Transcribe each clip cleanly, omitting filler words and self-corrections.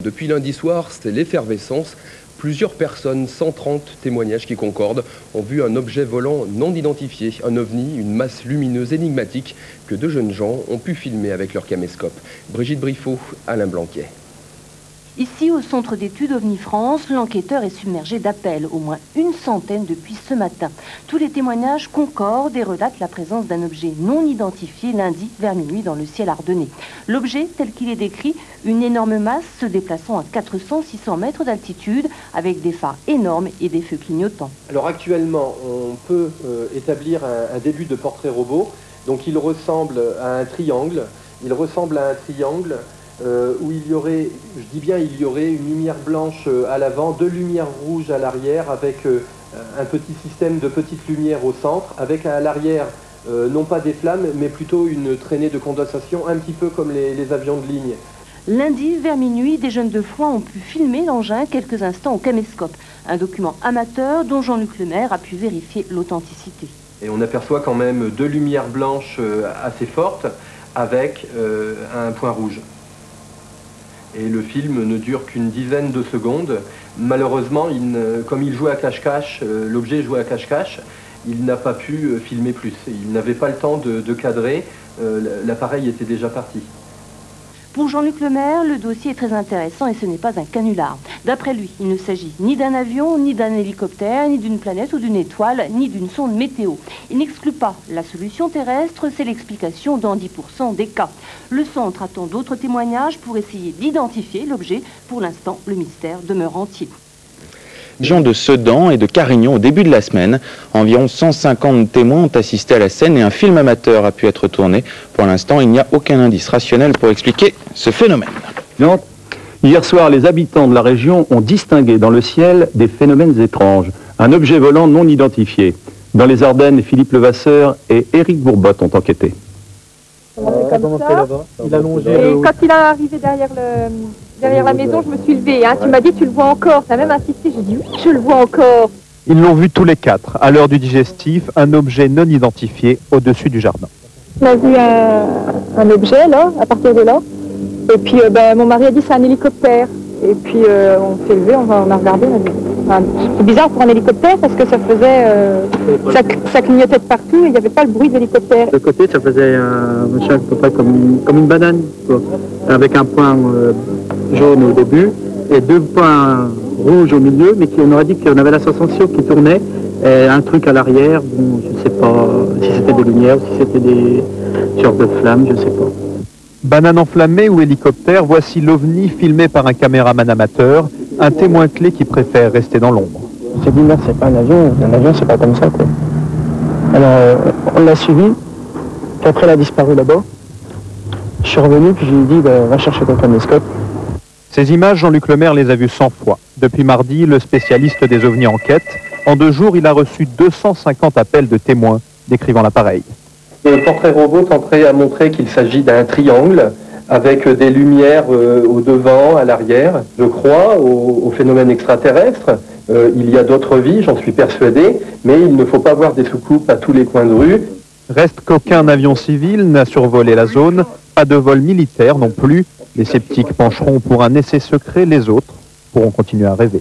Depuis lundi soir, c'est l'effervescence. Plusieurs personnes, 130 témoignages qui concordent, ont vu un objet volant non identifié, un ovni, une masse lumineuse énigmatique que deux jeunes gens ont pu filmer avec leur caméscope. Brigitte Briffaut, Alain Blanquet. Ici, au centre d'études OVNI France, l'enquêteur est submergé d'appels, au moins une centaine depuis ce matin. Tous les témoignages concordent et relatent la présence d'un objet non identifié lundi vers minuit dans le ciel ardennais. L'objet, tel qu'il est décrit, une énorme masse se déplaçant à 400-600 mètres d'altitude avec des phares énormes et des feux clignotants. Alors actuellement, on peut établir un début de portrait robot. Donc il ressemble à un triangle. Où il y aurait, je dis bien il y aurait une lumière blanche à l'avant, deux lumières rouges à l'arrière avec un petit système de petites lumières au centre, avec à l'arrière non pas des flammes mais plutôt une traînée de condensation un petit peu comme les avions de ligne. Lundi, vers minuit, des jeunes de Foix ont pu filmer l'engin quelques instants au caméscope. Un document amateur dont Jean-Luc Lemaire a pu vérifier l'authenticité. Et on aperçoit quand même deux lumières blanches assez fortes avec un point rouge. Et le film ne dure qu'une dizaine de secondes. Malheureusement, comme il joue à cache-cache, l'objet joue à cache-cache, il n'a pas pu filmer plus. Il n'avait pas le temps de cadrer, l'appareil était déjà parti. Pour Jean-Luc Lemaire, le dossier est très intéressant et ce n'est pas un canular. D'après lui, il ne s'agit ni d'un avion, ni d'un hélicoptère, ni d'une planète ou d'une étoile, ni d'une sonde météo. Il n'exclut pas la solution terrestre, c'est l'explication dans 10% des cas. Le centre attend d'autres témoignages pour essayer d'identifier l'objet. Pour l'instant, le mystère demeure entier. Région de Sedan et de Carignan au début de la semaine. Environ 150 témoins ont assisté à la scène et un film amateur a pu être tourné. Pour l'instant, il n'y a aucun indice rationnel pour expliquer ce phénomène. Hier soir, les habitants de la région ont distingué dans le ciel des phénomènes étranges. Un objet volant non identifié. Dans les Ardennes, Philippe Levasseur et Éric Bourbotte ont enquêté. Comme ça. Il a longé et quand il est arrivé derrière la maison, je me suis levée. Hein. Tu m'as dit, tu le vois encore. Tu as même insisté. J'ai dit, oui, je le vois encore. Ils l'ont vu tous les quatre. À l'heure du digestif, un objet non identifié au-dessus du jardin. On a vu un objet, là, à partir de là. Et puis, mon mari a dit, c'est un hélicoptère. Et puis, on s'est levé, on a regardé. C'est bizarre pour un hélicoptère parce que ça faisait... ça clignotait de partout et il n'y avait pas le bruit de l'hélicoptère. De côté, ça faisait un machin à peu près comme une banane, quoi, avec un point jaune au début et deux points rouges au milieu, mais on aurait dit qu'on avait la sensation qui tournait, et un truc à l'arrière, bon, je ne sais pas si c'était des lumières, si c'était des sortes de flammes, je ne sais pas. Banane enflammée ou hélicoptère, voici l'OVNI filmé par un caméraman amateur, un témoin clé qui préfère rester dans l'ombre. J'ai dit non, c'est pas un avion c'est pas comme ça, quoi. Alors on l'a suivi, puis après il a disparu là-bas. Je suis revenu, puis je lui ai dit, va chercher ton caméscope. Ces images, Jean-Luc Lemaire les a vues 100 fois. Depuis mardi, le spécialiste des OVNI enquête. En 2 jours, il a reçu 250 appels de témoins décrivant l'appareil. Le portrait robot tenterait à montrer qu'il s'agit d'un triangle avec des lumières au devant, à l'arrière. Je crois au phénomène extraterrestre. Il y a d'autres vies, j'en suis persuadé, mais il ne faut pas voir des soucoupes à tous les coins de rue. Reste qu'aucun avion civil n'a survolé la zone, pas de vol militaire non plus. Les sceptiques pencheront pour un essai secret, les autres pourront continuer à rêver.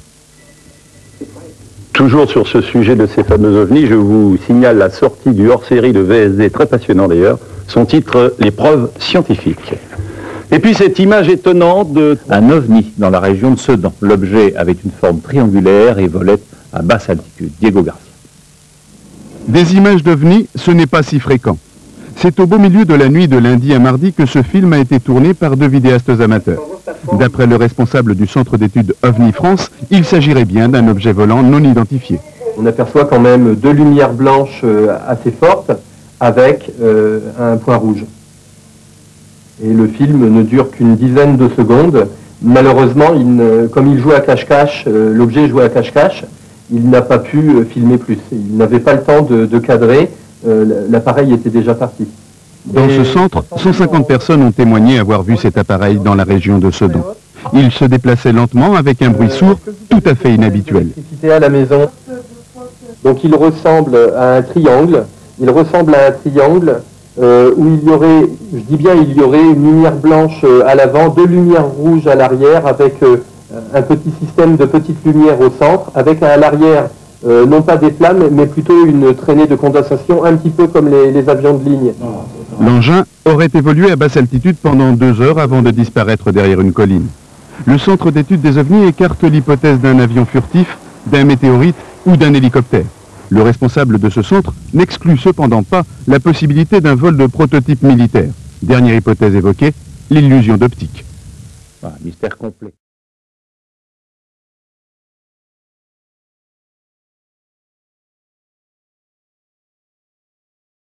Toujours sur ce sujet de ces fameux ovnis, je vous signale la sortie du hors-série de VSD, très passionnant d'ailleurs, son titre « Les preuves scientifiques ». Et puis cette image étonnante d'un ovni dans la région de Sedan. L'objet avait une forme triangulaire et volait à basse altitude. Diego Garcia. Des images d'ovnis, ce n'est pas si fréquent. C'est au beau milieu de la nuit de lundi à mardi que ce film a été tourné par 2 vidéastes amateurs. D'après le responsable du centre d'études OVNI France, il s'agirait bien d'un objet volant non identifié. On aperçoit quand même 2 lumières blanches assez fortes avec un point rouge. Et le film ne dure qu'une dizaine de secondes. Malheureusement, comme il joue à cache-cache, l'objet joue à cache-cache, il n'a pas pu filmer plus. Il n'avait pas le temps de cadrer, l'appareil était déjà parti. Dans ce centre, 150 personnes ont témoigné avoir vu cet appareil dans la région de Sedan. Il se déplaçait lentement avec un bruit sourd tout à fait inhabituel. À la maison. Donc il ressemble à un triangle. où il y aurait, je dis bien il y aurait une lumière blanche à l'avant, 2 lumières rouges à l'arrière, avec un petit système de petites lumières au centre, avec à l'arrière non pas des flammes, mais plutôt une traînée de condensation, un petit peu comme les avions de ligne. L'engin aurait évolué à basse altitude pendant 2 heures avant de disparaître derrière une colline. Le centre d'étude des ovnis écarte l'hypothèse d'un avion furtif, d'un météorite ou d'un hélicoptère. Le responsable de ce centre n'exclut cependant pas la possibilité d'un vol de prototype militaire. Dernière hypothèse évoquée, l'illusion d'optique. Voilà, mystère complet.